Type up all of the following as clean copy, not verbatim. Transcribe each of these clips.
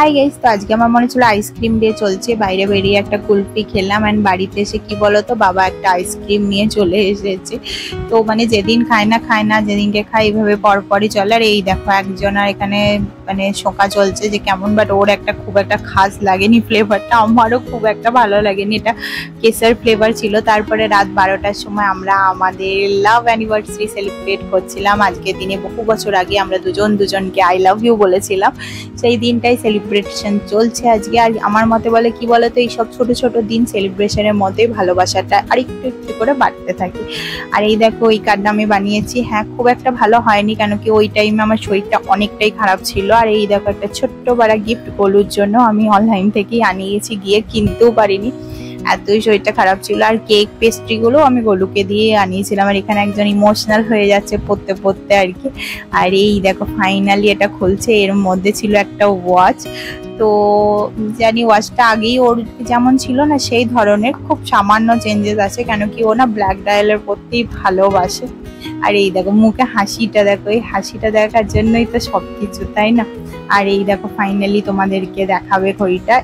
Hi guys, তো আজকে আমার মনে ছিল আইসক্রিম ডে চলছে, বাইরে বেরিয়ে একটা কুলফি খেলাম এন্ড বাড়িতে এসে কি বলতো বাবা একটা আইসক্রিম নিয়ে চলে এসেছে। তো মানে যেদিন খায় না যেদিনকে খাই এইভাবে পরপরই চলে। আর এই দেখো একজন আর এখানে মানে শোকা চলছে যে কেমন, বাট ওর একটা খুব একটা খাস লাগেনি ফ্লেভারটা, আমারও খুব একটা ভালো লাগেনি। এটা কেসার ফ্লেভার ছিল। তারপরে রাত 12টার সময় আমরা আমাদের লাভ অ্যানিভার্সারি সেলিব্রেট করছিলাম। আজকের দিনে বহু বছর আগে আমরা দুজনকে আই লাভ ইউ বলেছিলাম, সেই দিনটাই সেলিব্রেশন চলছে আজকে। আর আমার মতে বলে কি বলতো, এই সব ছোট ছোট দিন সেলিব্রেশনের মধ্যে ভালোবাসাটা আর একটু একটু করে বাড়তে থাকে। আর এই দেখো এই কার্ডটা আমি বানিয়েছি। হ্যাঁ, খুব একটা ভালো হয়নি, কেন কি ওই টাইমে আমার শরীরটা অনেকটাই খারাপ ছিল। আর এই দেখো একটা ছোট্ট বাড়া গিফট গোলুর জন্য আমি অনলাইন থেকেই আনিয়েছি, গিয়ে কিনতেও পারিনি, এতই শরীরটা খারাপ ছিল। আর কেক পেস্ট্রি গুলো আমি গোলুকে দিয়ে আনিয়েছিলাম। আর এখানে একজন ইমোশনাল হয়ে যাচ্ছে পড়তে পড়তে আর কি। আর এই দেখো ফাইনালি এটা খুলছে, এর মধ্যে ছিল একটা ওয়াচ। তো জানি ওয়াচটা আগেই ওর যেমন ছিল না সেই ধরনের, খুব সামান্য চেঞ্জেস আছে, কেন কি ও না ব্ল্যাক ডায়ালের পরতেই ভালোবাসে। আর এই দেখো মুখে হাসিটা দেখো, এই হাসিটা দেখার জন্যই তো সবকিছু, তাই না? আর এই দেখো ফাইনালি তোমাদেরকে দেখাবে ঘড়িটা।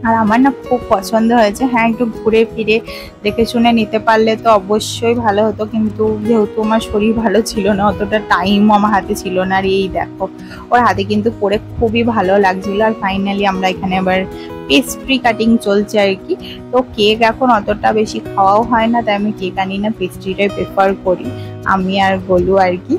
আর আমার না খুব পছন্দ হয়েছে। হ্যাঁ, একটু ঘুরে ফিরে দেখে শুনে নিতে পারলে তো অবশ্যই ভালো হতো, কিন্তু যেহেতু আমার শরীর ভালো ছিল না, অতটা টাইমও আমার হাতে ছিল না। আর এই দেখো ওর হাতে কিন্তু পরে খুবই ভালো লাগছিল। আর ফাইনালি আমরা এখানে আবার পেস্ট্রি কাটিং চলছে আর কি। তো কেক এখন অতটা বেশি খাওয়াও হয় না, তাই আমি কেক আনি না, পেস্ট্রিটাই প্রেফার করি আমি আর বলু আর কি।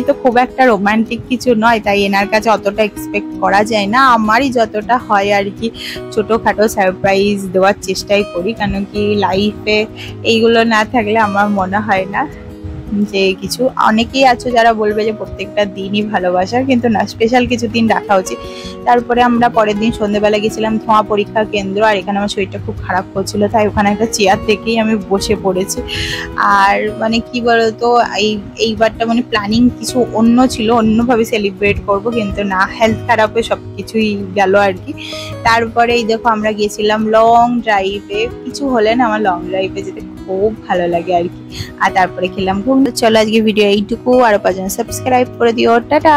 তো খুব একটা রোমান্টিক কিছু নয়, তাই এনার কাছে অতটা এক্সপেক্ট করা যায় না। আমারই যতটা হয় আর কি ছোটখাটো সারপ্রাইজ দেওয়ার চেষ্টাই করি, কেন কি লাইফে এইগুলো না থাকলে আমার মনে হয় না যে কিছু। অনেকেই আছে যারা বলবে যে প্রত্যেকটা দিনই ভালোবাসার, কিন্তু না, স্পেশাল কিছু দিন রাখা উচিত। তারপরে আমরা পরের দিন সন্ধ্যেবেলা গেছিলাম ধোঁয়া পরীক্ষা কেন্দ্র। আর এখানে আমার শরীরটা খুব খারাপ করছিল, তাই ওখানে একটা চেয়ার থেকেই আমি বসে পড়েছি। আর মানে কি বলতো, এইবারটা মানে প্ল্যানিং কিছু অন্য ছিল, অন্যভাবে সেলিব্রেট করব, কিন্তু না, হেলথ খারাপে সব কিছুই গেল আর কি। তারপরে এই দেখো আমরা গেছিলাম লং ড্রাইভে। কিছু হলে না আমার লং ড্রাইভে যেতে খুব ভালো লাগে আর কি। আর তারপরে খেলাম ঘুম। চলো আজকে ভিডিও এইটুকু, আর পাঁচজন সাবস্ক্রাইব করে দিও, টাটা।